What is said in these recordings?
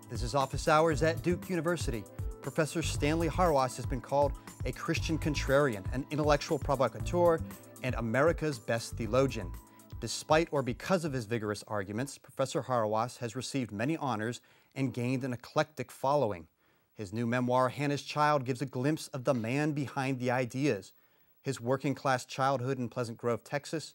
This is Office Hours at Duke University. Professor Stanley Hauerwas has been called a Christian contrarian, an intellectual provocateur, and America's best theologian. Despite or because of his vigorous arguments, Professor Hauerwas has received many honors and gained an eclectic following. His new memoir, Hannas Child, gives a glimpse of the man behind the ideas, his working-class childhood in Pleasant Grove, Texas,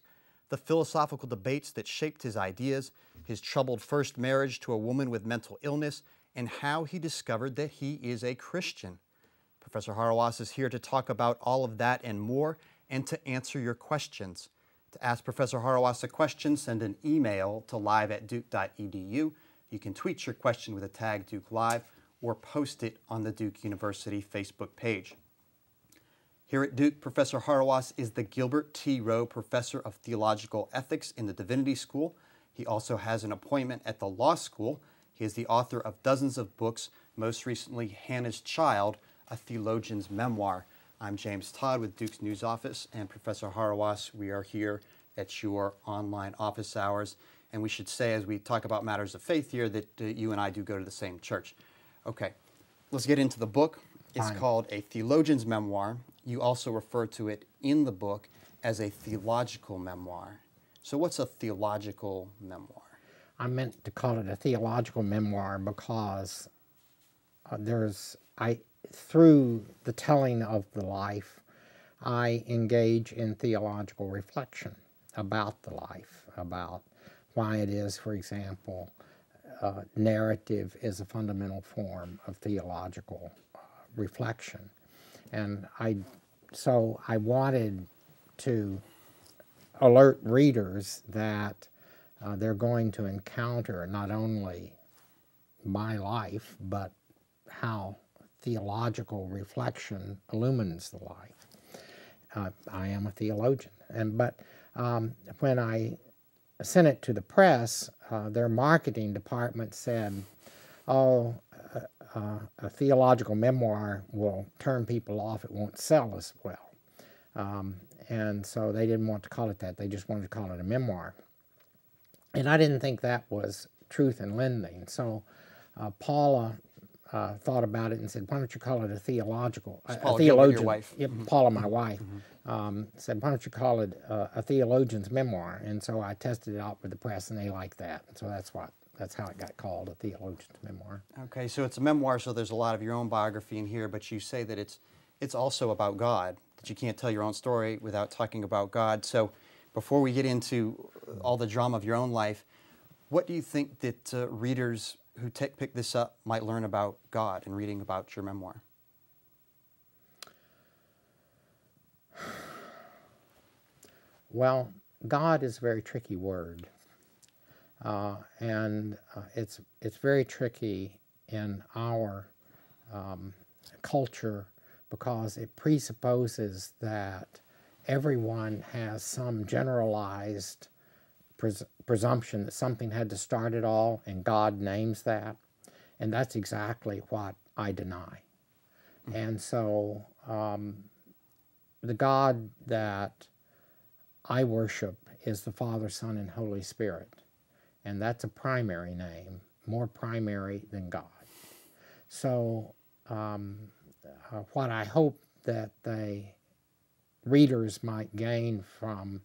the philosophical debates that shaped his ideas, his troubled first marriage to a woman with mental illness, and how he discovered that he is a Christian. Professor Hauerwas is here to talk about all of that and more, and to answer your questions. To ask Professor Hauerwas a question, send an email to live@duke.edu. You can tweet your question with a tag Duke Live, or post it on the Duke University Facebook page. Here at Duke, Professor Hauerwas is the Gilbert T. Rowe Professor of Theological Ethics in the Divinity School. He also has an appointment at the law school. He is the author of dozens of books, most recently Hannas Child, a theologian's memoir. I'm James Todd with Duke's News Office, and Professor Hauerwas, we are here at your online office hours. And we should say, as we talk about matters of faith here, that you and I do go to the same church. Okay, let's get into the book. It's called A Theologian's Memoir. You also refer to it in the book as a theological memoir. So what's a theological memoir? I meant to call it a theological memoir because through the telling of the life, I engage in theological reflection about the life, about why it is, for example, narrative is a fundamental form of theological reflection. And so I wanted to alert readers that they're going to encounter not only my life, but how theological reflection illumines the life. I am a theologian. But when I sent it to the press, their marketing department said, oh, a theological memoir will turn people off, it won't sell as well. And so they didn't want to call it that, they just wanted to call it a memoir. And I didn't think that was truth in lending. So Paula thought about it and said, why don't you call it a theological, a theologian. Your wife. Yep, Paula, my wife, said, why don't you call it a theologian's memoir? And so I tested it out with the press and they liked that. So that's how it got called, a theologian's memoir. Okay, so it's a memoir, so there's a lot of your own biography in here, but you say that it's also about God, that you can't tell your own story without talking about God. So before we get into all the drama of your own life, what do you think that readers who pick this up might learn about God in reading about your memoir? Well, God is a very tricky word. And it's very tricky in our culture because it presupposes that everyone has some generalized presumption that something had to start it all, and God names that. And that's exactly what I deny. Mm-hmm. And so the God that I worship is the Father, Son, and Holy Spirit. And that's a primary name, more primary than God. So what I hope that readers might gain from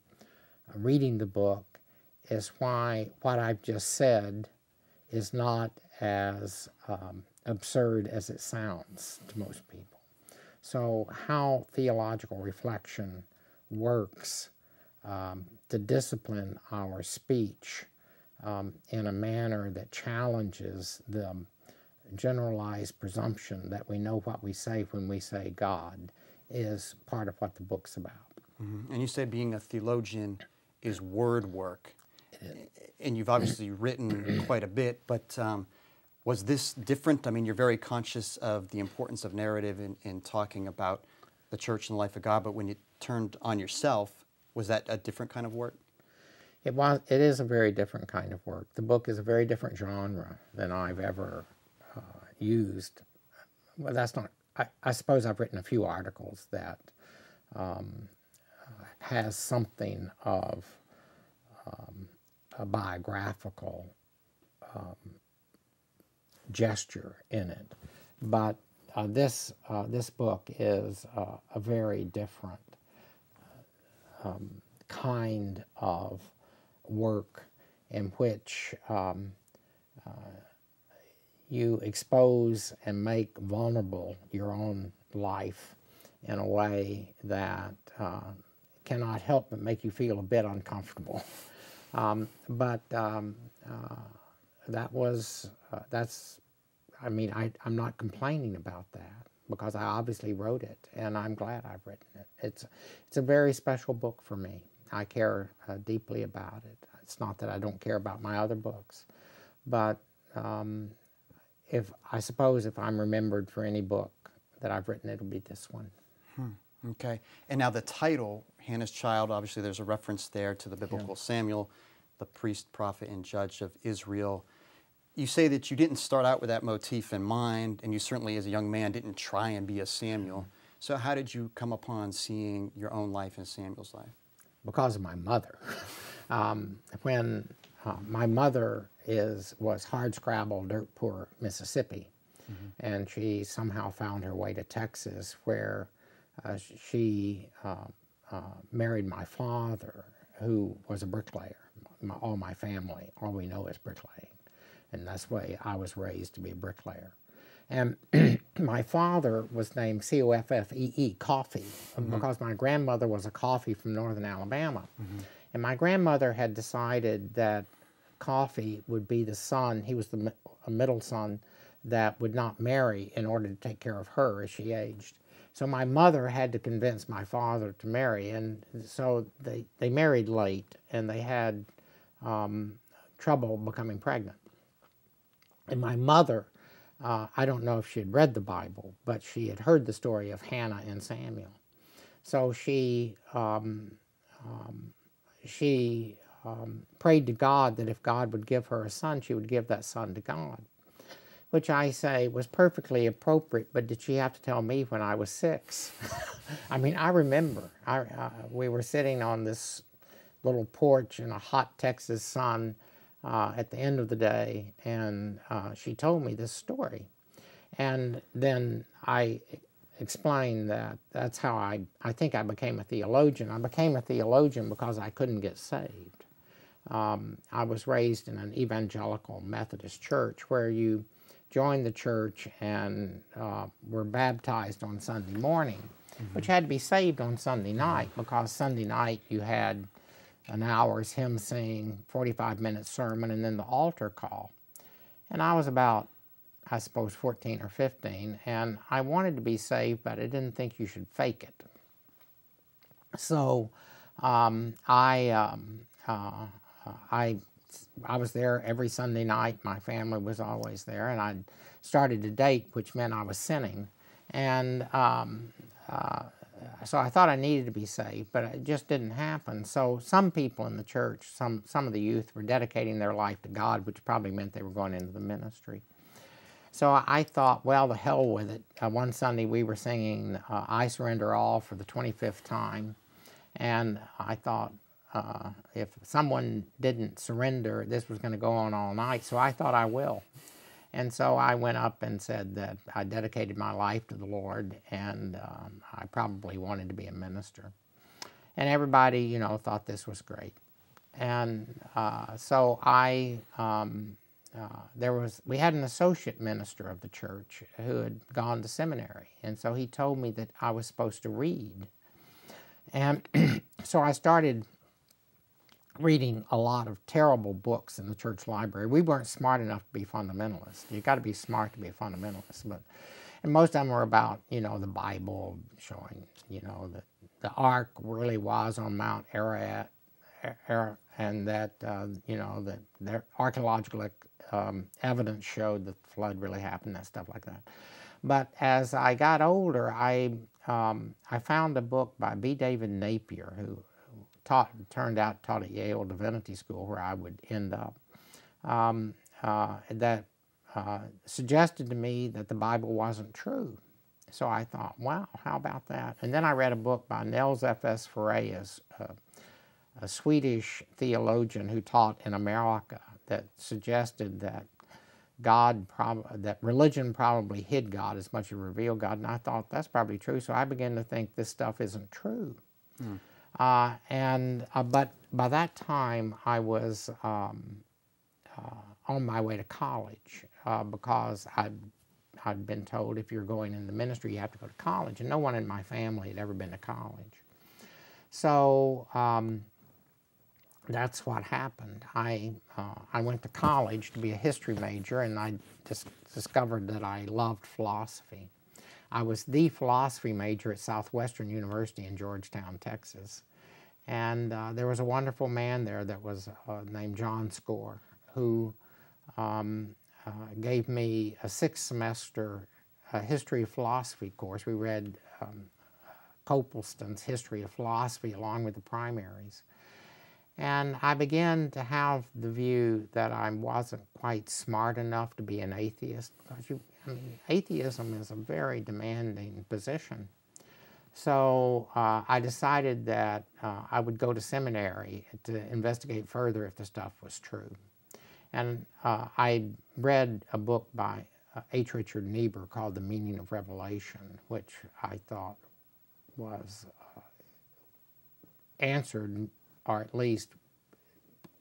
reading the book is why what I've just said is not as absurd as it sounds to most people. So how theological reflection works to discipline our speech in a manner that challenges the generalized presumption that we know what we say when we say God is part of what the book's about. Mm-hmm. And you say being a theologian is word work. It is. And you've obviously written quite a bit, but was this different? I mean, you're very conscious of the importance of narrative in talking about the church and the life of God, but when you turned on yourself, was that a different kind of work? It is a very different kind of work. The book is a very different genre than I've ever used. Well, that's not, I suppose I've written a few articles that has something of a biographical gesture in it. But this book is a very different kind of work in which you expose and make vulnerable your own life in a way that cannot help but make you feel a bit uncomfortable. I mean, I'm not complaining about that because I obviously wrote it, and I'm glad I've written it. It's a very special book for me. I care deeply about it. It's not that I don't care about my other books, but I suppose if I'm remembered for any book that I've written, it'll be this one. Okay. And now the title, Hannas Child, obviously there's a reference there to the biblical Samuel, the priest, prophet, and judge of Israel. You say that you didn't start out with that motif in mind, and you certainly as a young man didn't try and be a Samuel. So how did you come upon seeing your own life in Samuel's life? Because of my mother. When my mother was hardscrabble, dirt poor Mississippi, and she somehow found her way to Texas, where she married my father, who was a bricklayer. All my family, all we know is bricklaying, and that's the way I was raised, to be a bricklayer. And my father was named C-O-F-F-E-E, Coffee, because my grandmother was a Coffee from northern Alabama. And my grandmother had decided that Coffee would be the son, he was a middle son, that would not marry in order to take care of her as she aged. So my mother had to convince my father to marry, and so they married late, and they had trouble becoming pregnant. And my mother, I don't know if she had read the Bible, but she had heard the story of Hannah and Samuel. So she prayed to God that if God would give her a son, she would give that son to God, which I say was perfectly appropriate, but did she have to tell me when I was 6? I mean, I remember. We were sitting on this little porch in a hot Texas sun at the end of the day, and she told me this story. And then I explained that that's how I think I became a theologian. I became a theologian because I couldn't get saved. I was raised in an evangelical Methodist church where you joined the church and were baptized on Sunday morning, but you had to be saved on Sunday night, because Sunday night you had an hour's hymn sing, 45-minute sermon, and then the altar call. And I was about, I suppose, 14 or 15, and I wanted to be saved, but I didn't think you should fake it. So I was there every Sunday night. My family was always there, and I started to date, which meant I was sinning. And so I thought I needed to be saved, but it just didn't happen. So some people in the church, some of the youth, were dedicating their life to God, which probably meant they were going into the ministry. So I thought, well, the hell with it. One Sunday we were singing I Surrender All for the 25th time, and I thought, if someone didn't surrender, this was going to go on all night, so I thought I will. And so I went up and said that I dedicated my life to the Lord, and I probably wanted to be a minister. And everybody, you know, thought this was great. And so we had an associate minister of the church who had gone to seminary, and so he told me that I was supposed to read. And so I started reading a lot of terrible books in the church library. We weren't smart enough to be fundamentalists. You got to be smart to be a fundamentalist, and most of them were about, you know, the Bible, showing, you know, that the ark really was on Mount Ararat, and that you know, that their archaeological evidence showed that the flood really happened, and stuff like that. But as I got older, I found a book by B. David Napier, who turned out taught at Yale Divinity School, where I would end up, that suggested to me that the Bible wasn't true. So I thought, wow, how about that? And then I read a book by Nels F.S. Farias, a Swedish theologian who taught in America, that suggested that that religion probably hid God as much as it revealed God, and I thought that's probably true. So I began to think this stuff isn't true. But by that time, I was on my way to college because I'd been told if you're going into ministry, you have to go to college, and no one in my family had ever been to college. So that's what happened. I went to college to be a history major, and I just discovered that I loved philosophy. I was the philosophy major at Southwestern University in Georgetown, Texas. And there was a wonderful man there that was named John Score, who gave me a 6-semester history of philosophy course. We read Copleston's History of Philosophy along with the primaries. And I began to have the view that I wasn't quite smart enough to be an atheist. Because atheism is a very demanding position. So I decided that I would go to seminary to investigate further if the stuff was true. And I read a book by H. Richard Niebuhr called The Meaning of Revelation, which I thought was answered, or at least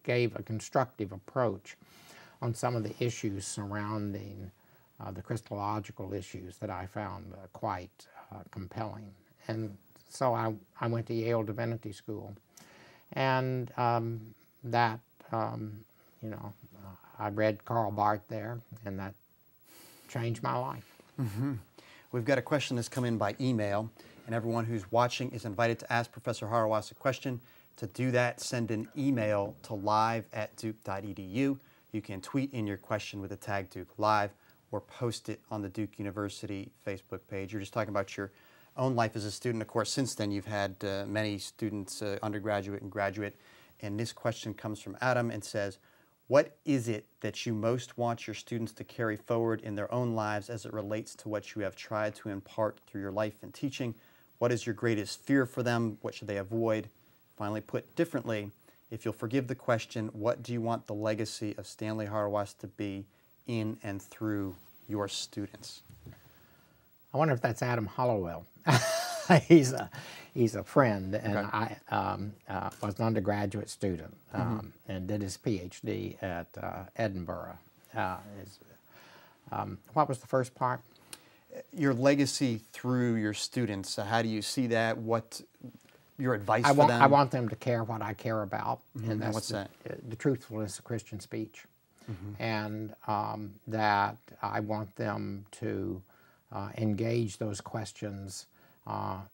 gave a constructive approach on some of the issues surrounding the Christological issues that I found quite compelling. And so I went to Yale Divinity School, and I read Karl Barth there, and that changed my life. Mm-hmm. We've got a question that's come in by email, and everyone who's watching is invited to ask Professor Hauerwas a question. To do that, send an email to live@duke.edu. You can tweet in your question with the tag Duke Live, or post it on the Duke University Facebook page. You're just talking about your own life as a student. Of course, since then, you've had many students, undergraduate and graduate. And this question comes from Adam and says, what is it that you most want your students to carry forward in their own lives as it relates to what you have tried to impart through your life and teaching? What is your greatest fear for them? What should they avoid? Finally, put differently, if you'll forgive the question, what do you want the legacy of Stanley Hauerwas to be in and through your students? I wonder if that's Adam Hollowell. He's a friend, and okay. I was an undergraduate student and did his PhD at Edinburgh. What was the first part? Your legacy through your students. How do you see that? What your advice for them? I want them to care what I care about, and that's what's that? The truthfulness of Christian speech, and that I want them to engage those questions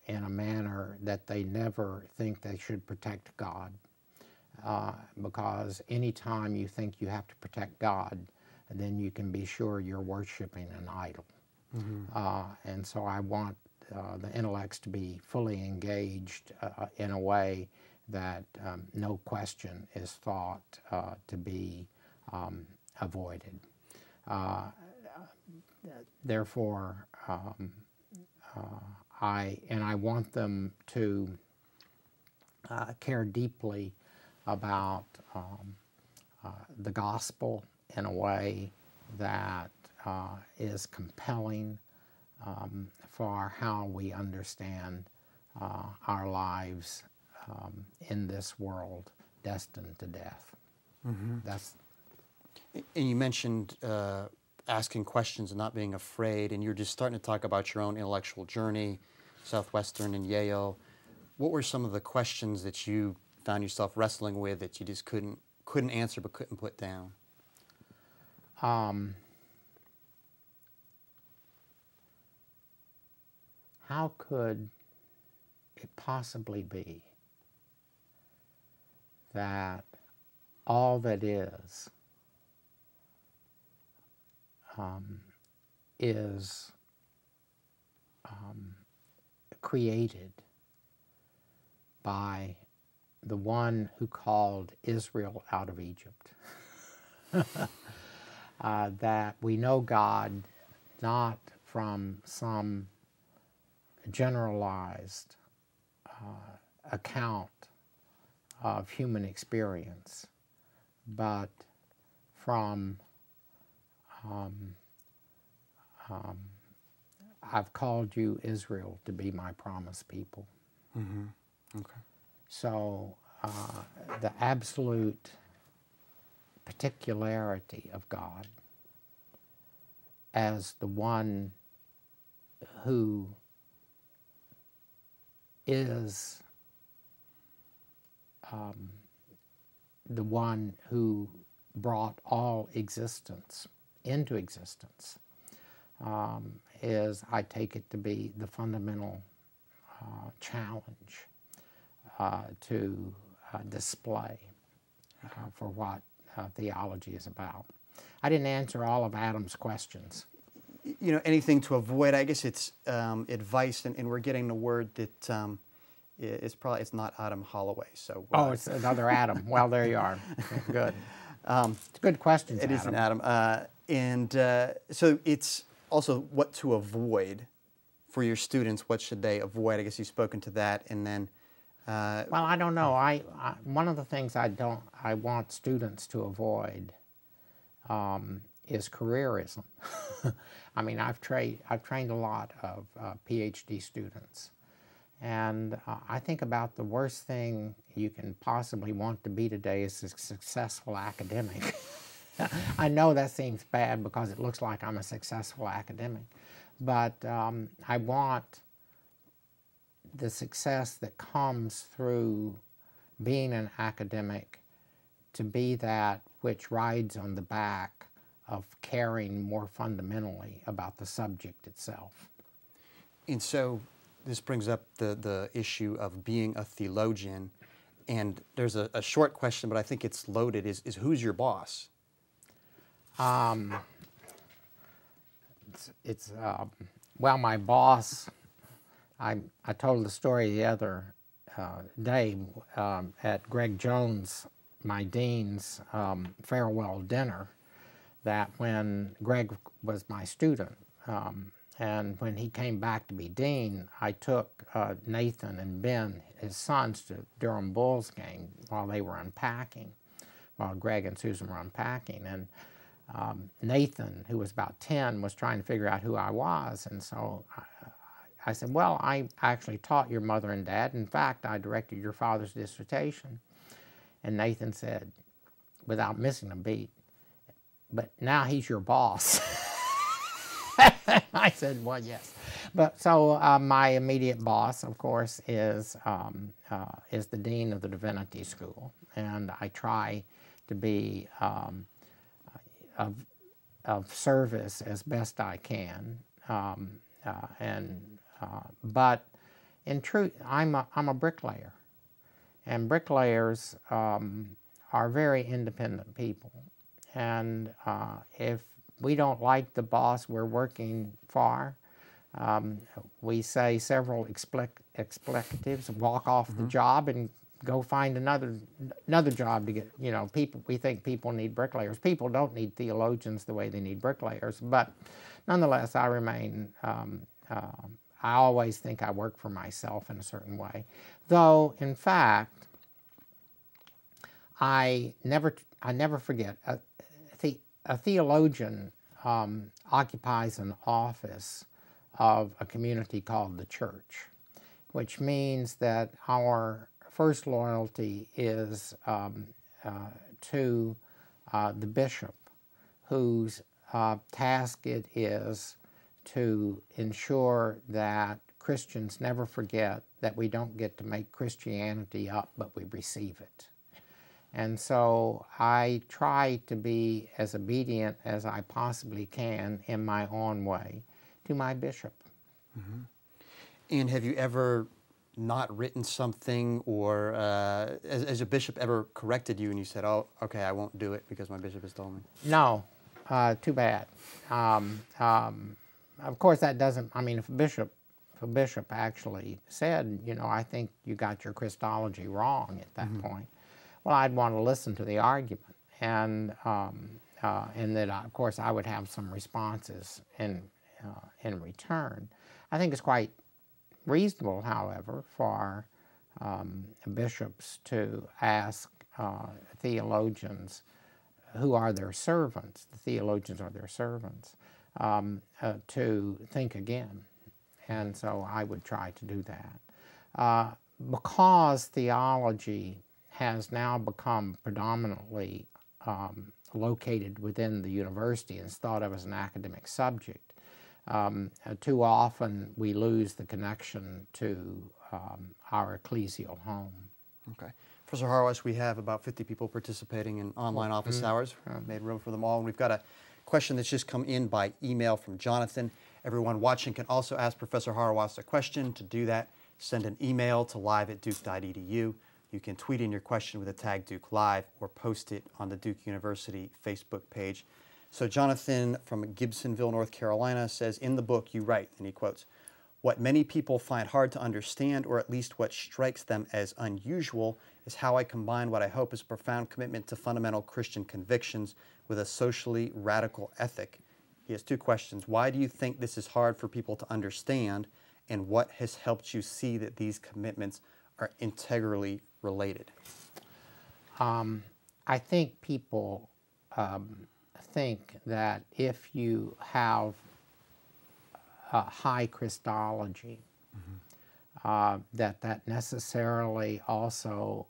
in a manner that they never think they should protect God, because anytime you think you have to protect God, then you can be sure you're worshiping an idol. And so I want the intellects to be fully engaged in a way that no question is thought to be avoided. Therefore, I want them to care deeply about the gospel in a way that is compelling for how we understand our lives in this world destined to death. That's. And you mentioned asking questions and not being afraid, and you're just starting to talk about your own intellectual journey, Southwestern and Yale. What were some of the questions that you found yourself wrestling with that you just couldn't answer but couldn't put down? How could it possibly be that all that is created by the one who called Israel out of Egypt? That we know God not from some generalized account of human experience, but from I've called you, Israel, to be my promised people. Mm-hmm. Okay. So the absolute particularity of God as the one who is the one who brought all existence into existence is, I take it to be, the fundamental challenge to display for what theology is about. I didn't answer all of Adam's questions. You know, anything to avoid, I guess it's advice, and we're getting the word that it's not Adam Holloway. So oh, it's another Adam. Well, there you are. Good. It's good questions, It Adam. is an Adam. So it's also what to avoid for your students. What should they avoid? I guess you've spoken to that, and then. Well, I don't know. One of the things I want students to avoid is careerism. I mean, I've trained a lot of PhD students, and I think about the worst thing you can possibly want to be today is a successful academic. I know that seems bad because it looks like I'm a successful academic, but I want the success that comes through being an academic to be that which rides on the back of caring more fundamentally about the subject itself. And so this brings up the issue of being a theologian, and there's a short question, but I think it's loaded, is who's your boss? Well, my boss, I told the story the other day at Greg Jones, my dean's farewell dinner, that when Greg was my student, and when he came back to be dean, I took Nathan and Ben, his sons, to Durham Bulls game while they were unpacking, while Greg and Susan were unpacking. And Nathan, who was about 10, was trying to figure out who I was, and so I said, well, I actually taught your mother and dad. In fact, I directed your father's dissertation. And Nathan said, without missing a beat, but now he's your boss. I said, well, yes. But so my immediate boss, of course, is the dean of the Divinity School, and I try to be of service as best I can, but in truth, I'm a bricklayer, and bricklayers are very independent people, and if we don't like the boss we're working for, we say several explicatives, walk off the job and go find another job to get, you know, people. We think people need bricklayers. People don't need theologians the way they need bricklayers, but nonetheless, I remain, I always think I work for myself in a certain way. Though, in fact, I never forget, a theologian occupies an office of a community called the church, which means that our first loyalty is to the bishop, whose task it is to ensure that Christians never forget that we don't get to make Christianity up, but we receive it. And so I try to be as obedient as I possibly can in my own way to my bishop. Mm-hmm. And have you ever not written something, or as a bishop ever corrected you and you said, oh, okay, I won't do it because my bishop has told me? No, too bad. Of course, that doesn't, I mean, if a bishop actually said, you know, I think you got your Christology wrong at that point, well, I'd want to listen to the argument, and that, of course, I would have some responses in return. I think it's quite reasonable, however, for bishops to ask theologians who are their servants, the theologians are their servants, to think again. And so I would try to do that. Because theology has now become predominantly located within the university and is thought of as an academic subject, too often we lose the connection to our ecclesial home. Okay. Professor Hauerwas, we have about 50 people participating in online office hours. We've made room for them all. And we've got a question that's just come in by email from Jonathan. Everyone watching can also ask Professor Hauerwas a question. To do that, send an email to live@duke.edu. You can tweet in your question with the tag Duke Live or post it on the Duke University Facebook page. So Jonathan from Gibsonville, North Carolina says, in the book you write, and he quotes, "What many people find hard to understand, or at least what strikes them as unusual, is how I combine what I hope is a profound commitment to fundamental Christian convictions with a socially radical ethic." He has two questions. Why do you think this is hard for people to understand, and what has helped you see that these commitments are integrally related? I think people think that if you have high Christology, that necessarily also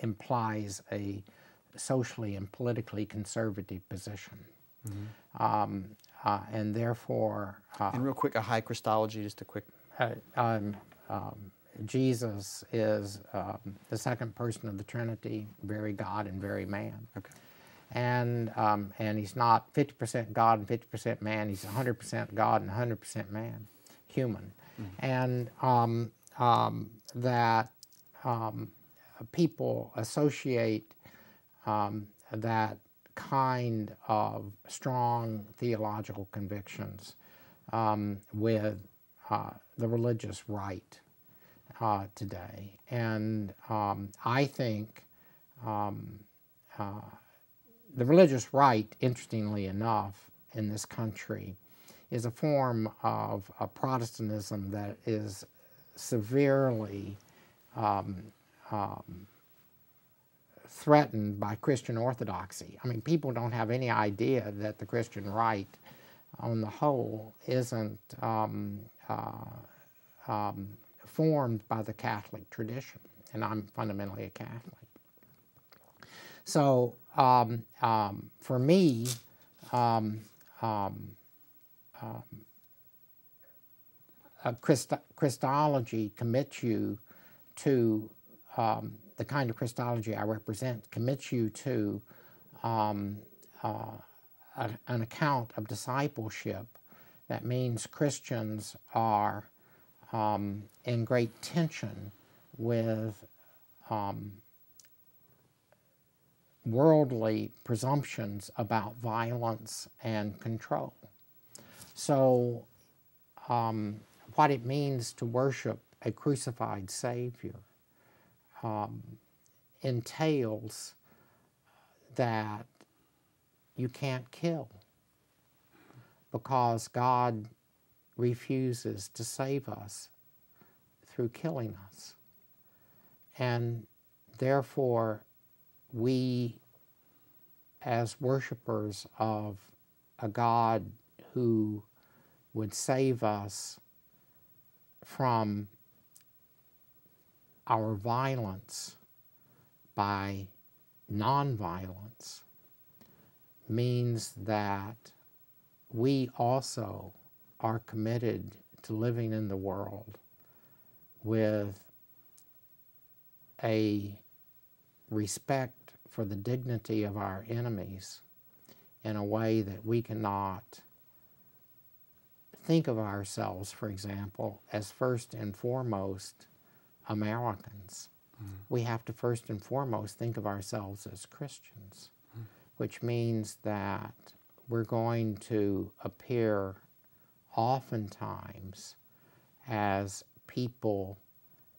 implies a socially and politically conservative position. And therefore... and real quick, a high Christology, just a quick... Jesus is the second person of the Trinity, very God and very man. Okay. And he's not 50% God and 50% man. He's 100% God and 100% man, human. And that people associate that kind of strong theological convictions with the religious right today. And I think the religious right, interestingly enough, in this country is a form of Protestantism that is severely threatened by Christian orthodoxy. I mean, people don't have any idea that the Christian right, on the whole, isn't formed by the Catholic tradition, and I'm fundamentally a Catholic. So for me, Christology commits you to the kind of Christology I represent, commits you to an account of discipleship that means Christians are in great tension with worldly presumptions about violence and control. So what it means to worship a crucified Savior entails that you can't kill because God refuses to save us through killing us. And therefore, we, as worshipers of a God who would save us from our violence by nonviolence, means that we also are committed to living in the world with a respect for the dignity of our enemies in a way that we cannot think of ourselves, for example, as first and foremost Americans. We have to first and foremost think of ourselves as Christians, which means that we're going to appear oftentimes as people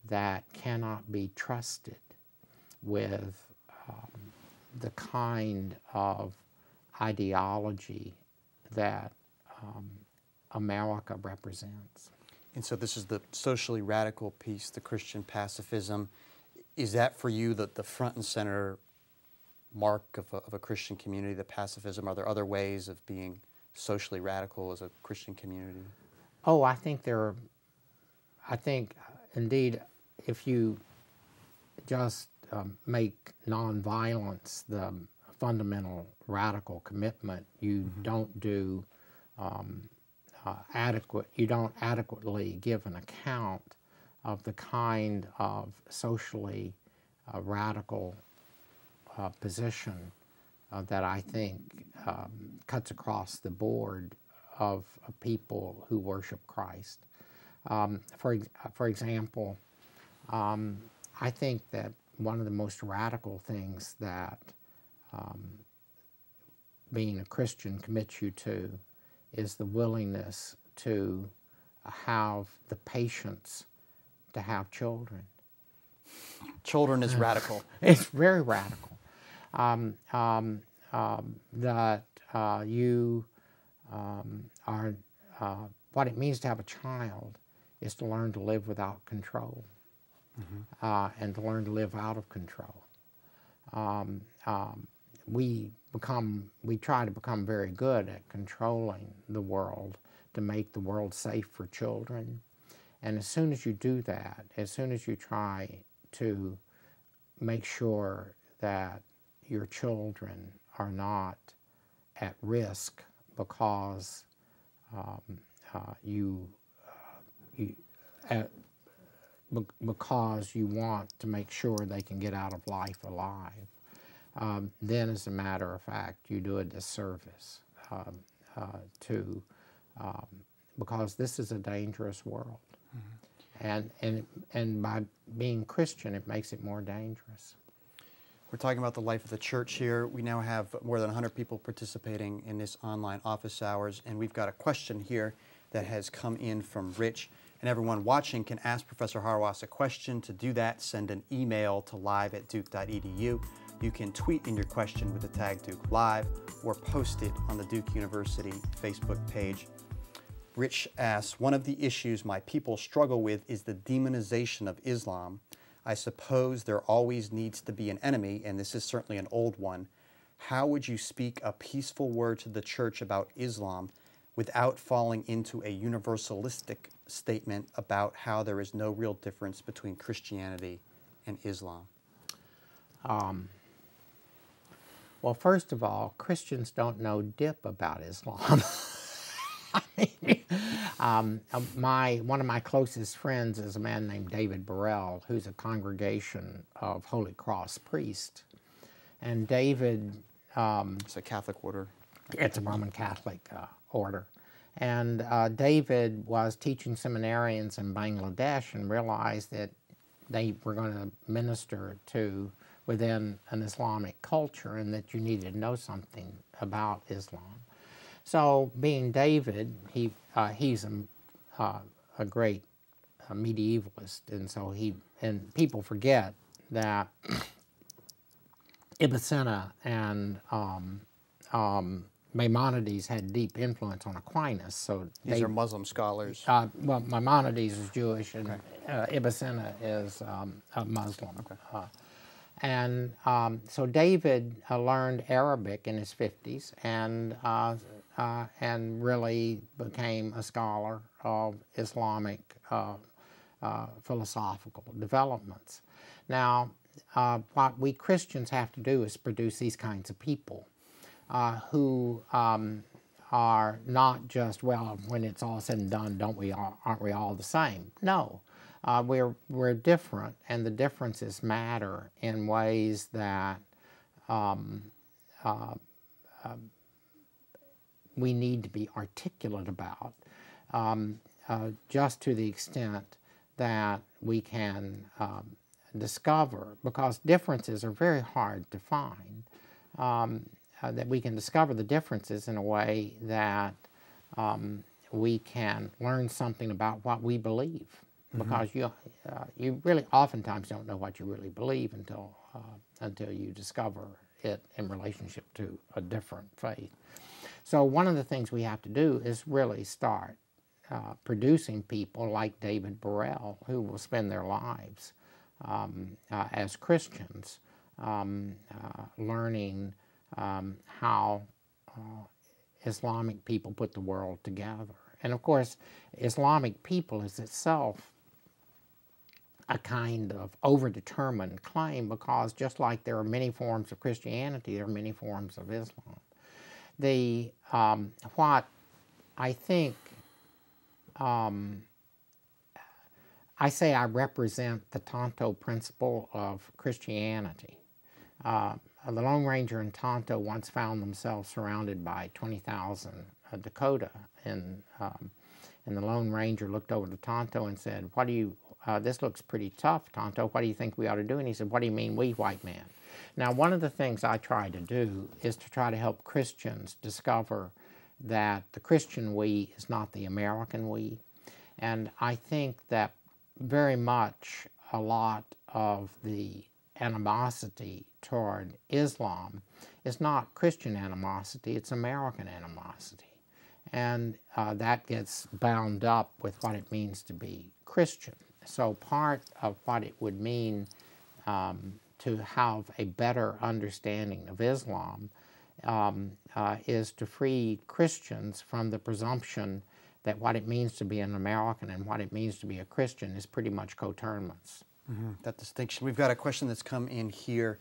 that cannot be trusted with the kind of ideology that America represents. And so this is the socially radical piece, the Christian pacifism. is that for you the front and center mark of a Christian community, the pacifism? Are there other ways of being socially radical as a Christian community? Oh, I think indeed, if you just make nonviolence the fundamental radical commitment, you don't do you don't adequately give an account of the kind of socially radical position that I think cuts across the board of people who worship Christ. For example, I think that one of the most radical things that being a Christian commits you to is the willingness to have the patience to have children. Children is radical. It's very radical. That you are, what it means to have a child is to learn to live without control, and to learn to live out of control. We try to become very good at controlling the world to make the world safe for children. And as soon as you do that, as soon as you try to make sure that your children are not at risk because because you want to make sure they can get out of life alive, then as a matter of fact you do a disservice because this is a dangerous world. And by being Christian, it makes it more dangerous. We're talking about the life of the church here. We now have more than 100 people participating in this online office hours, and we've got a question here that has come in from Rich. And everyone watching can ask Professor Hauerwas a question. To do that, send an email to live@duke.edu. You can tweet in your question with the tag Duke Live, or post it on the Duke University Facebook page. Rich asks, one of the issues my people struggle with is the demonization of Islam. I suppose there always needs to be an enemy, and this is certainly an old one. How would you speak a peaceful word to the church about Islam without falling into a universalistic statement about how there is no real difference between Christianity and Islam? Well, first of all, Christians don't know dip about Islam. One of my closest friends is a man named David Burrell, who's a congregation of Holy Cross priests. And David... it's a Catholic order. It's a Roman Catholic order. And David was teaching seminarians in Bangladesh and realized that they were going to minister to within an Islamic culture and that you needed to know something about Islam. So, being David, he's a great medievalist, and people forget that Ibn Sina and Maimonides had deep influence on Aquinas. So these are Muslim scholars. Well, Maimonides is Jewish, and Ibn Sina is a Muslim. Okay. So David learned Arabic in his 50s and really became a scholar of Islamic philosophical developments. Now, what we Christians have to do is produce these kinds of people who are not just, well, when it's all said and done, aren't we all the same? No. We're different, and the differences matter in ways that we need to be articulate about, just to the extent that we can discover, because differences are very hard to find, that we can discover the differences in a way that we can learn something about what we believe. Because you really oftentimes don't know what you really believe until you discover it in relationship to a different faith. So one of the things we have to do is really start producing people like David Burrell, who will spend their lives as Christians, learning how Islamic people put the world together. And of course, Islamic people is itself a kind of overdetermined claim, because just like there are many forms of Christianity, there are many forms of Islam. What I think, I say I represent the Tonto principle of Christianity. The Lone Ranger and Tonto once found themselves surrounded by 20,000 Dakota, and the Lone Ranger looked over to Tonto and said, "What do you? This looks pretty tough, Tonto. What do you think we ought to do?" And he said, "What do you mean, we, white man?" Now, one of the things I try to do is to try to help Christians discover that the Christian we is not the American we, and I think that very much a lot of the animosity toward Islam is not Christian animosity, it's American animosity. And that gets bound up with what it means to be Christian. So part of what it would mean to have a better understanding of Islam is to free Christians from the presumption that what it means to be an American and what it means to be a Christian is pretty much coterminous. That distinction. We've got a question that's come in here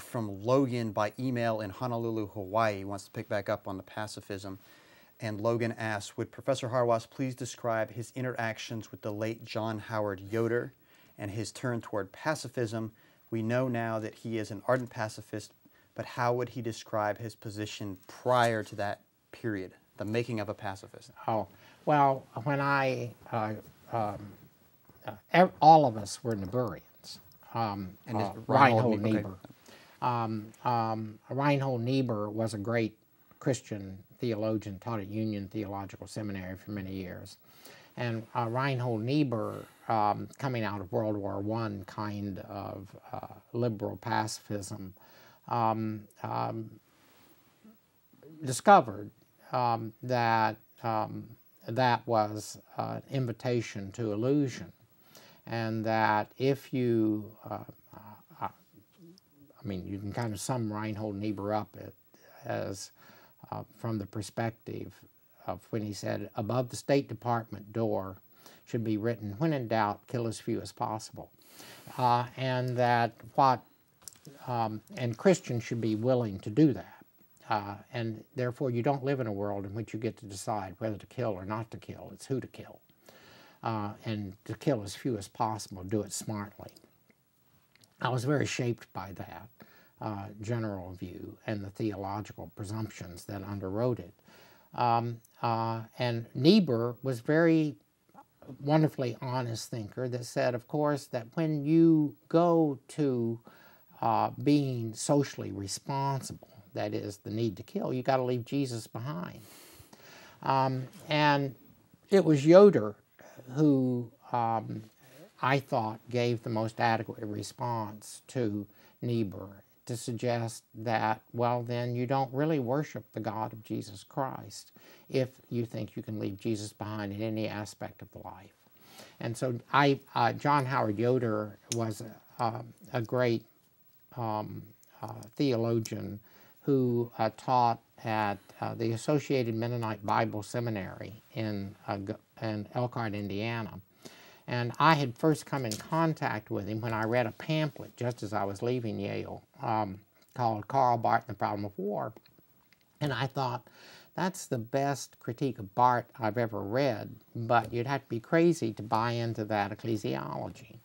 from Logan by email in Honolulu, Hawaii. He wants to pick back up on the pacifism. And Logan asks, would Professor Hauerwas please describe his interactions with the late John Howard Yoder and his turn toward pacifism? We know now that he is an ardent pacifist, but how would he describe his position prior to that period, the making of a pacifist? Oh, well, when all of us were Niebuhrians. Reinhold Niebuhr. Okay. Reinhold Niebuhr was a great Christian theologian, taught at Union Theological Seminary for many years. And Reinhold Niebuhr, coming out of World War I kind of liberal pacifism, discovered that that was an invitation to illusion, and that if you, I mean, you can kind of sum Reinhold Niebuhr up as from the perspective of when he said, above the State Department door should be written, when in doubt, kill as few as possible. And that and Christians should be willing to do that. And therefore you don't live in a world in which you get to decide whether to kill or not to kill. It's who to kill. And to kill as few as possible, do it smartly. I was very shaped by that general view and the theological presumptions that underwrote it. And Niebuhr was very wonderfully honest thinker that said, of course, that when you go to being socially responsible, that is the need to kill, you got to leave Jesus behind. And it was Yoder who I thought gave the most adequate response to Niebuhr, to suggest that, well, then you don't really worship the God of Jesus Christ if you think you can leave Jesus behind in any aspect of the life. And so John Howard Yoder was a great theologian who taught at the Associated Mennonite Bible Seminary in Elkhart, Indiana. And I had first come in contact with him when I read a pamphlet just as I was leaving Yale called Karl Barth and the Problem of War. And I thought, that's the best critique of Barth I've ever read, but you'd have to be crazy to buy into that ecclesiology.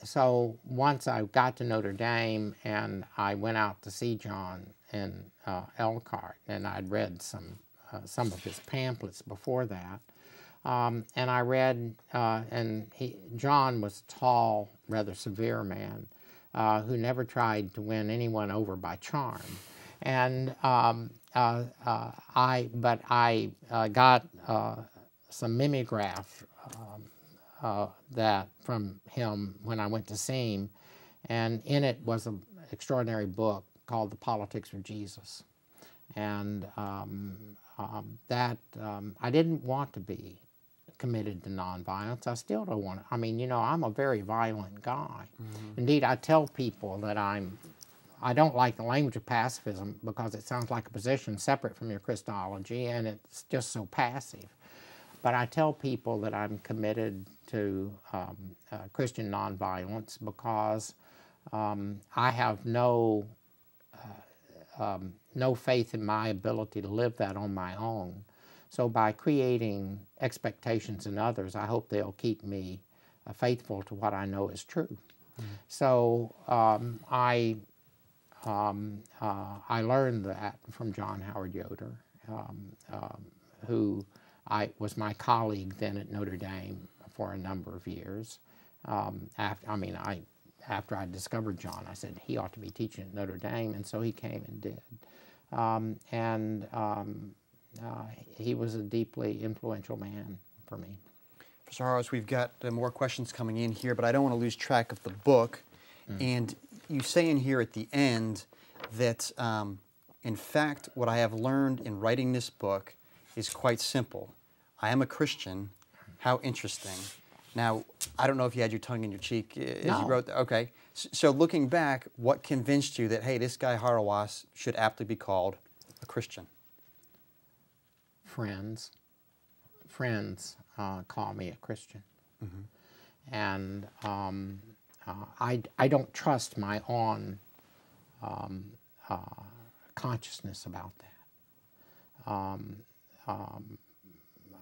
So once I got to Notre Dame and I went out to see John in Elkhart, and I'd read some of his pamphlets before that, and I read, and John was a tall, rather severe man who never tried to win anyone over by charm. And I got some mimeograph that from him when I went to see him, and in it was an extraordinary book called The Politics of Jesus. And I didn't want to be committed to nonviolence. I still don't want to. I mean, you know, I'm a very violent guy. Indeed, I tell people that I don't like the language of pacifism because it sounds like a position separate from your Christology, and it's just so passive. But I tell people that I'm committed to Christian nonviolence because I have no faith in my ability to live that on my own. So by creating expectations in others, I hope they'll keep me faithful to what I know is true. So I learned that from John Howard Yoder, who was my colleague then at Notre Dame for a number of years. After I discovered John, I said he ought to be teaching at Notre Dame, and so he came and did. He was a deeply influential man for me. Professor Hauerwas, we've got more questions coming in here, but I don't want to lose track of the book. And you say in here at the end that, in fact, what I have learned in writing this book is quite simple. I am a Christian. How interesting. Now, I don't know if you had your tongue in your cheek as you wrote that. Okay. So looking back, what convinced you that, hey, this guy Hauerwas should aptly be called a Christian? Friends call me a Christian. And I don't trust my own consciousness about that. I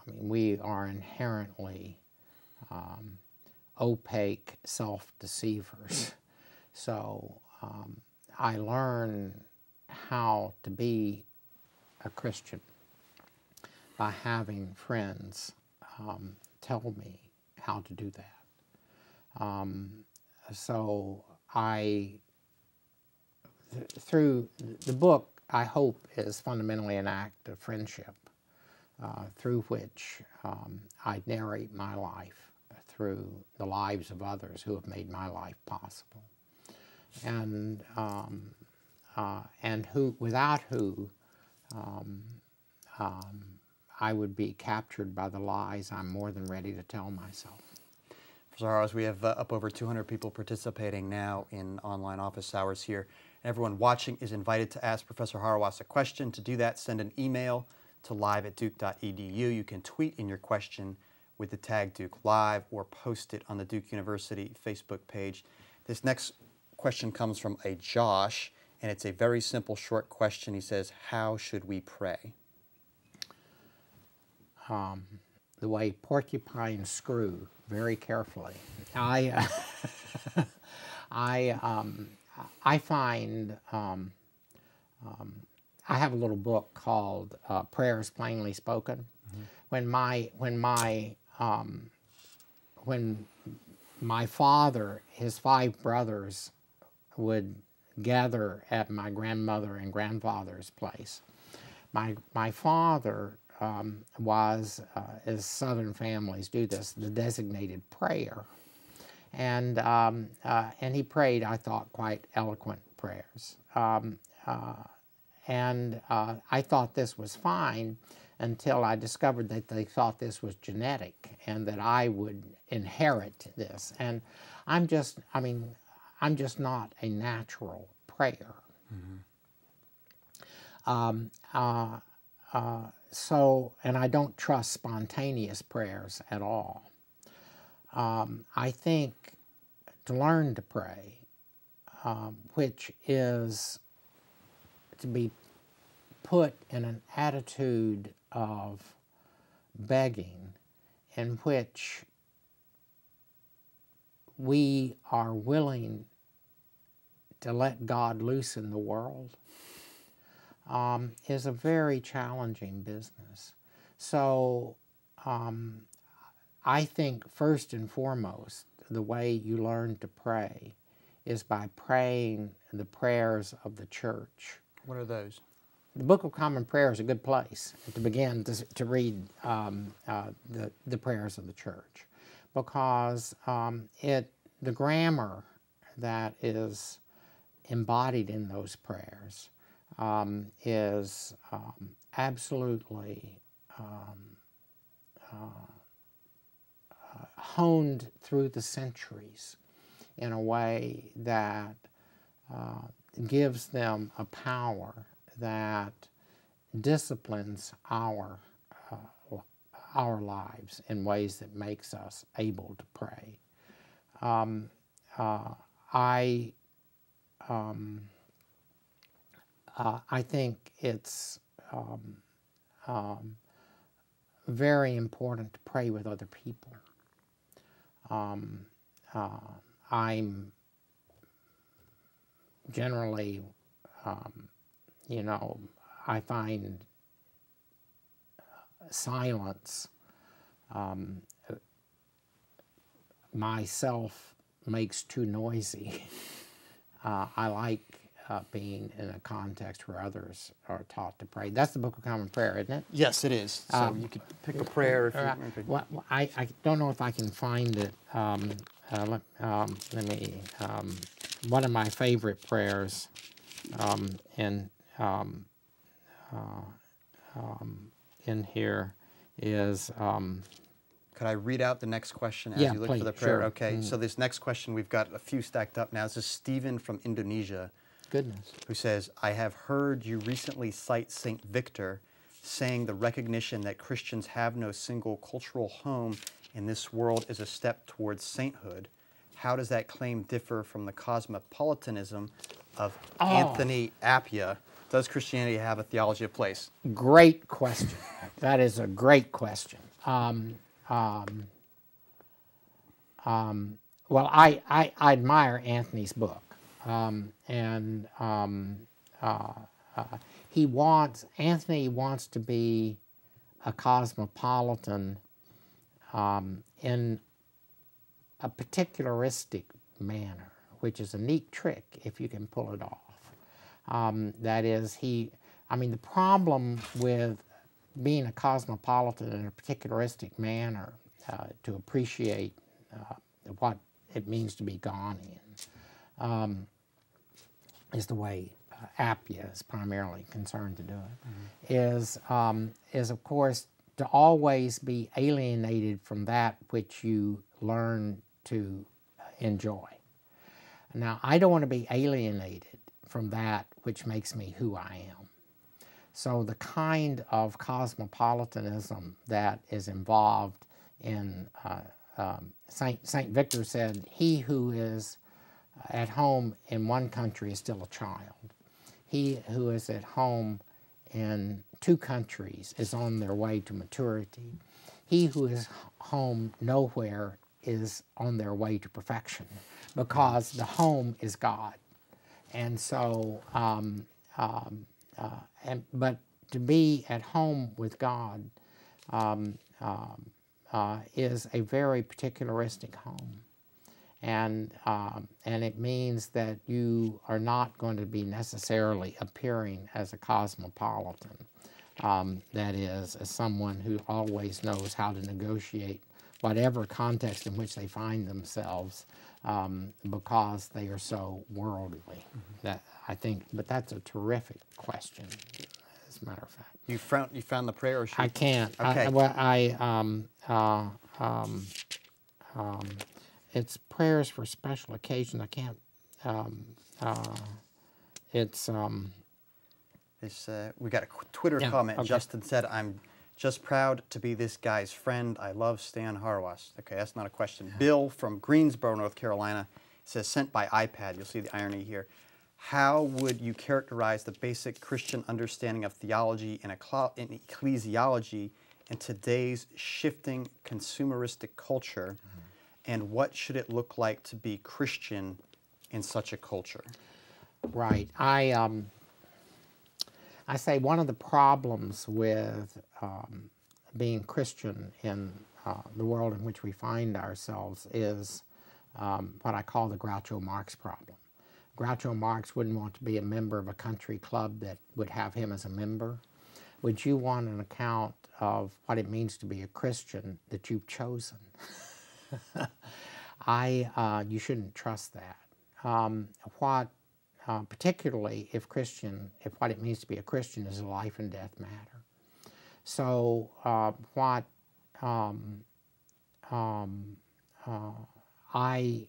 mean, we are inherently opaque self-deceivers. So I learn how to be a Christian by having friends tell me how to do that. So through the book, I hope is fundamentally an act of friendship through which I narrate my life through the lives of others who have made my life possible, and without who I would be captured by the lies I'm more than ready to tell myself. Professor Hauerwas, we have up over 200 people participating now in online office hours here. Everyone watching is invited to ask Professor Hauerwas a question. To do that, send an email to live@duke.edu. You can tweet in your question with the tag Duke Live or post it on the Duke University Facebook page. This next question comes from a Josh, and it's a very simple, short question. He says, how should we pray? The way porcupines screw, very carefully. I find I have a little book called Prayers Plainly Spoken. When my father, his 5 brothers, would gather at my grandmother and grandfather's place, my father was, as Southern families do this, the designated prayer. And he prayed, I thought, quite eloquent prayers. I thought this was fine until I discovered that they thought this was genetic and that I would inherit this. And I'm just not a natural prayer. And I don't trust spontaneous prayers at all. I think to learn to pray, which is to be put in an attitude of begging in which we are willing to let God loose in the world, is a very challenging business. So I think first and foremost, the way you learn to pray is by praying the prayers of the church. What are those? The Book of Common Prayer is a good place to begin to read the prayers of the church, because the grammar that is embodied in those prayers is absolutely honed through the centuries in a way that gives them a power that disciplines our lives in ways that makes us able to pray. I think it's very important to pray with other people. I'm generally, you know, I find silence myself makes too noisy. I like being in a context where others are taught to pray. That's the Book of Common Prayer, isn't it? Yes, it is. So you could pick a prayer if you... Well, I don't know if I can find it. Let me... one of my favorite prayers in here is... Could I read out the next question as you look for the prayer? Sure. Okay, so this next question, we've got a few stacked up now. This is Stephen from Indonesia. Goodness. Who says, I have heard you recently cite St. Victor, saying the recognition that Christians have no single cultural home in this world is a step towards sainthood. How does that claim differ from the cosmopolitanism of Anthony Appiah? Does Christianity have a theology of place? Great question. That is a great question. Well, I admire Anthony's book, and Anthony wants to be a cosmopolitan in a particularistic manner, which is a neat trick if you can pull it off. That is, the problem with being a cosmopolitan in a particularistic manner to appreciate what it means to be Ghanaian is the way Appiah is primarily concerned to do it, is of course to always be alienated from that which you learn to enjoy. Now, I don't want to be alienated from that which makes me who I am. So the kind of cosmopolitanism that is involved in Saint Victor said, he who is at home in one country is still a child. He who is at home in two countries is on their way to maturity. He who is home nowhere is on their way to perfection, because the home is God. And so, but to be at home with God is a very particularistic home. And it means that you are not going to be necessarily appearing as a cosmopolitan. That is, as someone who always knows how to negotiate whatever context in which they find themselves, because they are so worldly. That I think, but that's a terrific question, as a matter of fact. You found the prayer? Or I can't. Okay. It's prayers for special occasions. I can't. We got a Twitter comment. Okay. Justin said, "I'm just proud to be this guy's friend. I love Stan Hauerwas." Okay, that's not a question. Bill from Greensboro, North Carolina, says, sent by iPad. You'll see the irony here. How would you characterize the basic Christian understanding of theology and ecclesiology in today's shifting consumeristic culture? And what should it look like to be Christian in such a culture? Right. I say one of the problems with being Christian in the world in which we find ourselves is what I call the Groucho Marx problem. Groucho Marx wouldn't want to be a member of a country club that would have him as a member. Would you want an account of what it means to be a Christian that you've chosen? You shouldn't trust that. Particularly if what it means to be a Christian is a life and death matter. So what I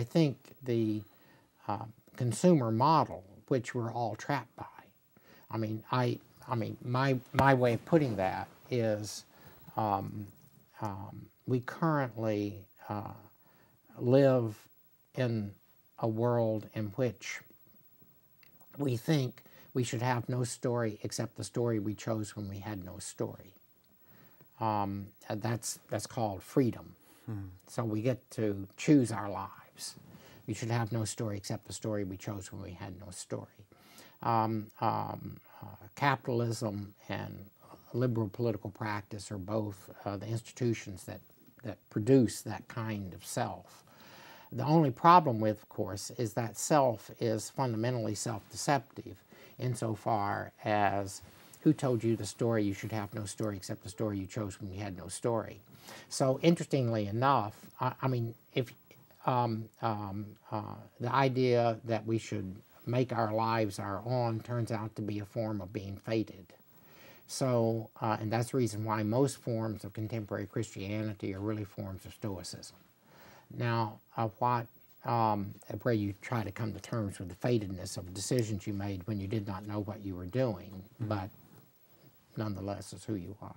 think the consumer model, which we're all trapped by. I mean, my way of putting that is we currently live in a world in which we think we should have no story except the story we chose when we had no story. That's called freedom. So we get to choose our lives. We should have no story except the story we chose when we had no story. Capitalism and liberal political practice are both the institutions that produce that kind of self. The only problem with, of course, is that self is fundamentally self-deceptive insofar as who told you the story you should have no story except the story you chose when you had no story. So interestingly enough, I mean, if the idea that we should make our lives our own turns out to be a form of being fated. So, and that's the reason why most forms of contemporary Christianity are really forms of Stoicism. Now, where you try to come to terms with the fatedness of decisions you made when you did not know what you were doing, but nonetheless is who you are.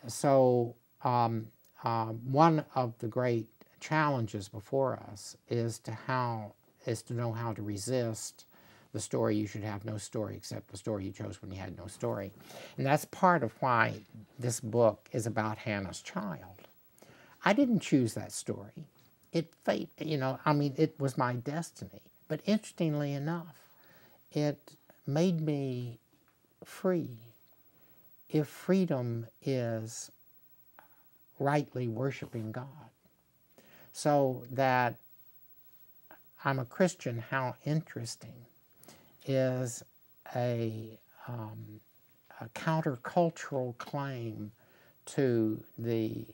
So, one of the great challenges before us is to know how to resist the story you should have no story except the story you chose when you had no story. And that's part of why this book is about Hannas Child. I didn't choose that story. It was my destiny. But interestingly enough, it made me free. If freedom is rightly worshiping God, so that I'm a Christian, how interesting is a countercultural claim to the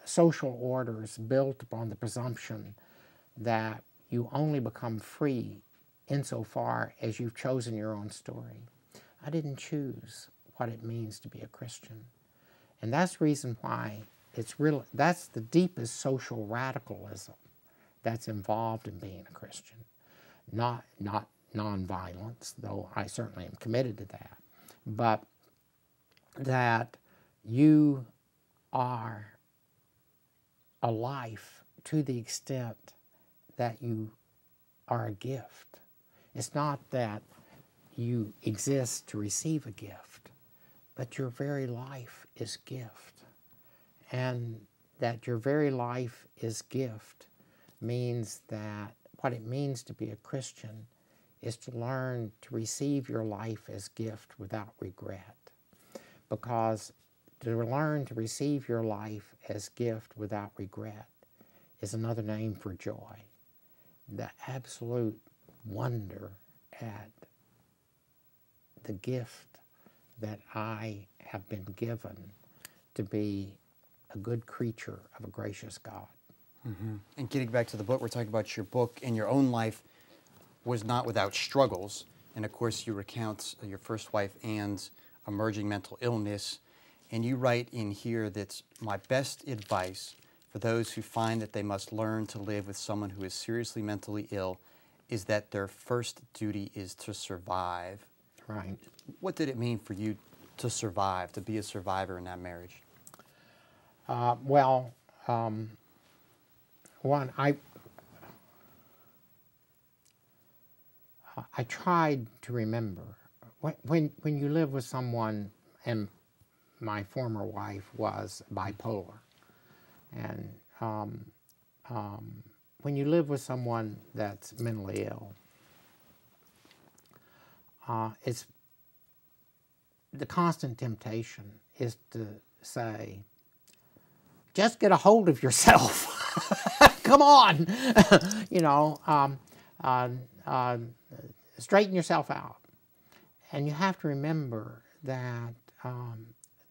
social orders built upon the presumption that you only become free insofar as you've chosen your own story. I didn't choose what it means to be a Christian. And that's the reason why that's the deepest social radicalism that's involved in being a Christian. Not nonviolence, though I certainly am committed to that, but that you are a life to the extent that you are a gift. It's not that you exist to receive a gift, but your very life is gift. And that your very life is gift means that what it means to be a Christian is to learn to receive your life as gift without regret. Because to learn to receive your life as gift without regret is another name for joy. The absolute wonder at the gift that I have been given to be a good creature of a gracious God. Mm-hmm. And getting back to the book, we're talking about your book and your own life was not without struggles. And of course, you recount your first wife Anne's emerging mental illness. And you write in here that my best advice for those who find that they must learn to live with someone who is seriously mentally ill is that their first duty is to survive. Right. What did it mean for you to survive, to be a survivor in that marriage? One, I tried to remember when you live with someone, and my former wife was bipolar, and when you live with someone that's mentally ill, it's the constant temptation is to say, just get a hold of yourself. Come on, straighten yourself out. And you have to remember that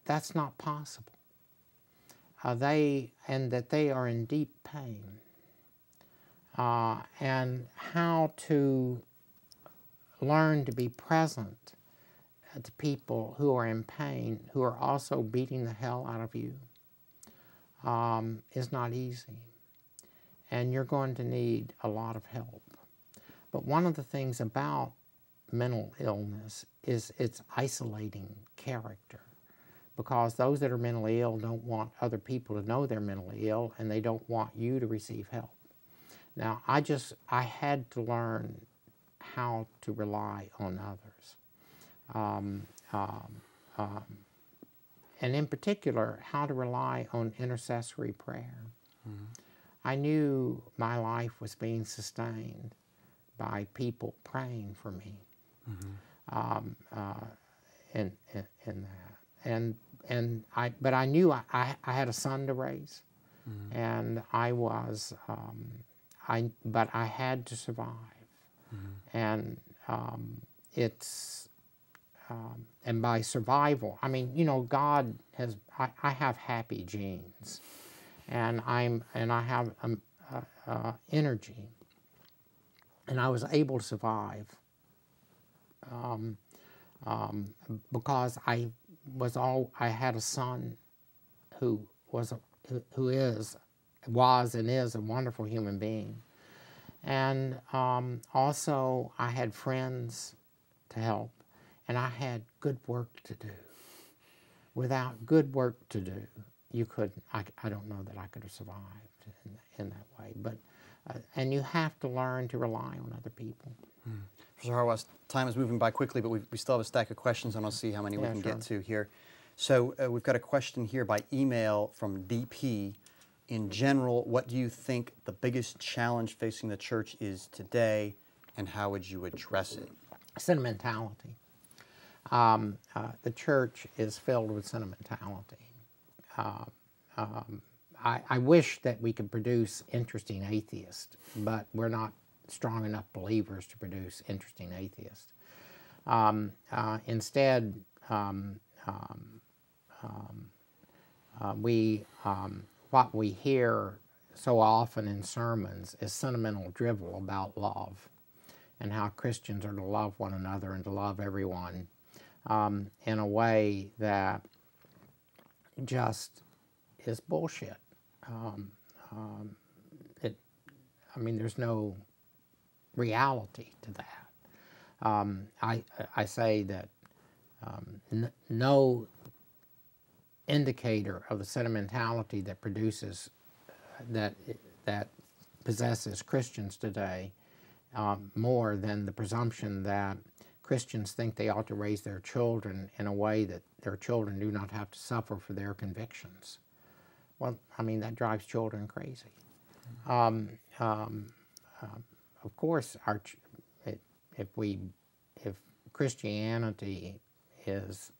that's not possible. They are in deep pain. And how to learn to be present to people who are in pain, who are also beating the hell out of you. is not easy, and you're going to need a lot of help. But one of the things about mental illness is its isolating character, because those that are mentally ill don't want other people to know they're mentally ill, and they don't want you to receive help. Now, I had to learn how to rely on others. And in particular, how to rely on intercessory prayer. Mm-hmm. I knew my life was being sustained by people praying for me. Mm-hmm. In that, but I knew I had a son to raise, mm-hmm. and but I had to survive, mm-hmm. and and by survival, I mean, you know, God has. I have happy genes, and I have energy, and I was able to survive because I had a son who was and is a wonderful human being, and also I had friends to help. And I had good work to do. Without good work to do, you couldn't. I don't know that I could have survived in that way. But and you have to learn to rely on other people. Professor Hauerwas, time is moving by quickly, but we still have a stack of questions, and I'll see how many we can get to here. So we've got a question here by email from DP. In general, what do you think the biggest challenge facing the church is today, and how would you address it? Sentimentality. The church is filled with sentimentality. I wish that we could produce interesting atheists, but we're not strong enough believers to produce interesting atheists. Instead, what we hear so often in sermons is sentimental drivel about love, and how Christians are to love one another and to love everyone in a way that just is bullshit. I mean, there's no reality to that. I say that no indicator of the sentimentality that produces that possesses Christians today more than the presumption that Christians think they ought to raise their children in a way that their children do not have to suffer for their convictions. Well, I mean, that drives children crazy. Of course, if Christianity is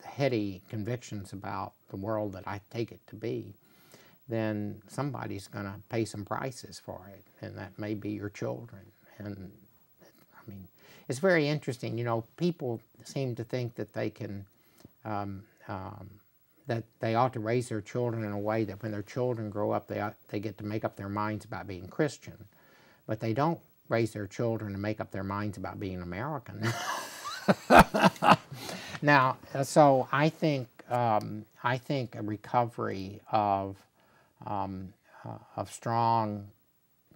the heady convictions about the world that I take it to be, then somebody's going to pay some prices for it, and that may be your children. And I mean, it's very interesting. You know, people seem to think that they can, that they ought to raise their children in a way that when their children grow up, they get to make up their minds about being Christian, but they don't raise their children to make up their minds about being American. Now, so I think a recovery of strong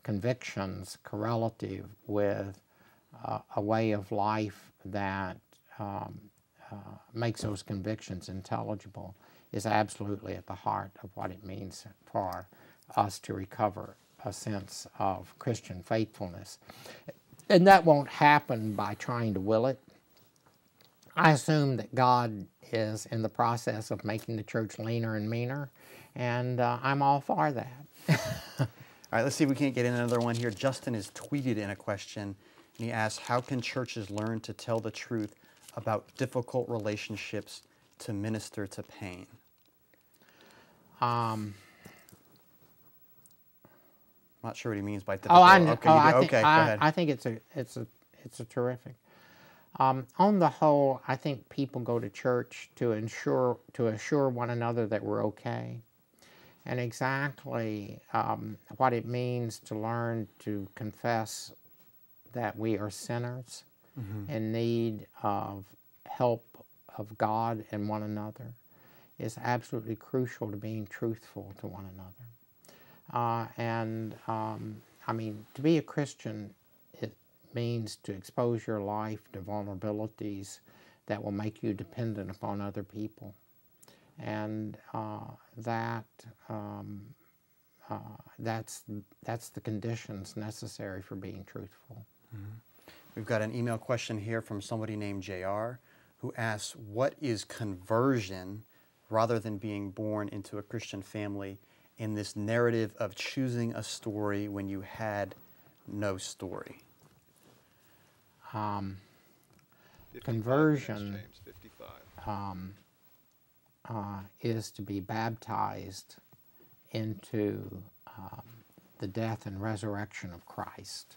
convictions correlative with a way of life that makes those convictions intelligible is absolutely at the heart of what it means for us to recover a sense of Christian faithfulness. And that won't happen by trying to will it. I assume that God is in the process of making the church leaner and meaner, and I'm all for that. All right, let's see if we can't get in another one here. Justin has tweeted in a question, and he asks, how can churches learn to tell the truth about difficult relationships to minister to pain? I'm not sure what he means by difficult. Okay, go ahead. I think it's a terrific. On the whole, I think people go to church to assure one another that we're okay, and exactly what it means to learn to confess that we are sinners in need of help of God and one another is absolutely crucial to being truthful to one another. I mean, to be a Christian, it means to expose your life to vulnerabilities that will make you dependent upon other people. And that's the conditions necessary for being truthful. Mm-hmm. We've got an email question here from somebody named JR who asks, what is conversion rather than being born into a Christian family in this narrative of choosing a story when you had no story? Conversion is to be baptized into the death and resurrection of Christ,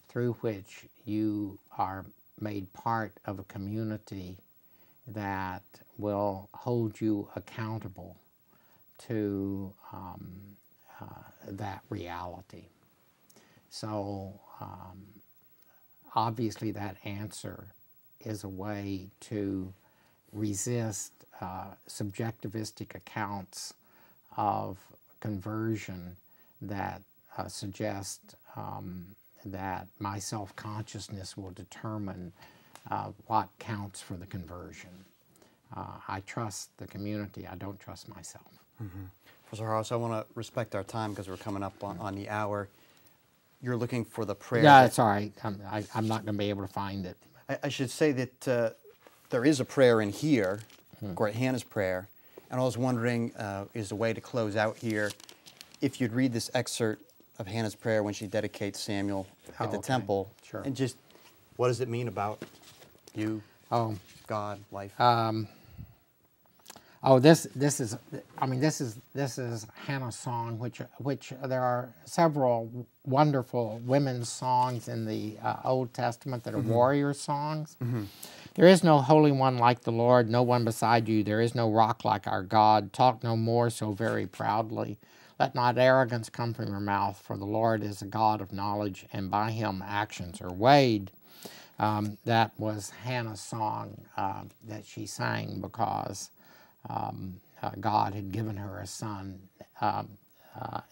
through which you are made part of a community that will hold you accountable to that reality. So obviously that answer is a way to resist subjectivistic accounts of conversion that suggest that my self-consciousness will determine what counts for the conversion. I trust the community, I don't trust myself. Mm-hmm. Professor Hauerwas, I want to respect our time because we're coming up on the hour. You're looking for the prayer. Yeah, it's all right. I'm not going to be able to find it. I should say that there is a prayer in here, Great Hannah's prayer, and I was wondering, is a way to close out here, if you'd read this excerpt of Hannah's prayer when she dedicates Samuel at the temple, sure. And just what does it mean about you, God, life? This is Hannah's song, which there are several wonderful women's songs in the Old Testament that are warrior songs. Mm-hmm. There is no holy one like the Lord, no one beside you. There is no rock like our God. Talk no more so very proudly. Let not arrogance come from your mouth, for the Lord is a God of knowledge, and by him actions are weighed. That was Hannah's song that she sang because God had given her a son,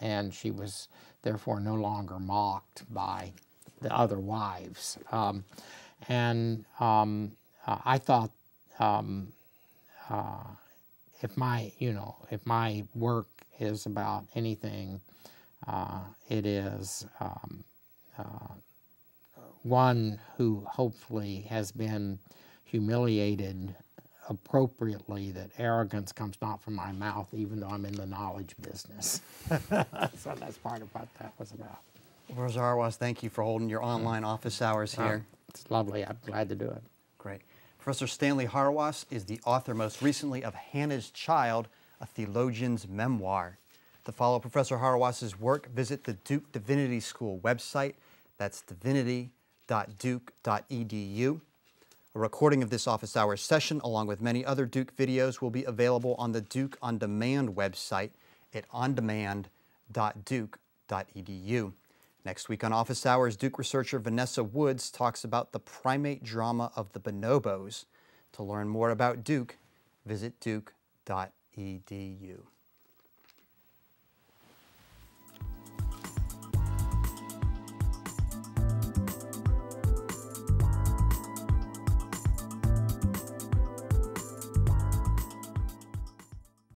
and she was therefore no longer mocked by the other wives. I thought if my work is about anything, it is one who hopefully has been humiliated appropriately, that arrogance comes not from my mouth, even though I'm in the knowledge business. So that's part of what that was about. Professor Hauerwas, thank you for holding your online office hours here. It's lovely. I'm glad to do it. Great. Professor Stanley Hauerwas is the author most recently of Hannas Child, a theologian's memoir. To follow Professor Hauerwas's work, visit the Duke Divinity School website. That's divinity.duke.edu. A recording of this office hours session, along with many other Duke videos, will be available on the Duke On Demand website at ondemand.duke.edu. Next week on Office Hours, Duke researcher Vanessa Woods talks about the primate drama of the bonobos. To learn more about Duke, visit duke.edu.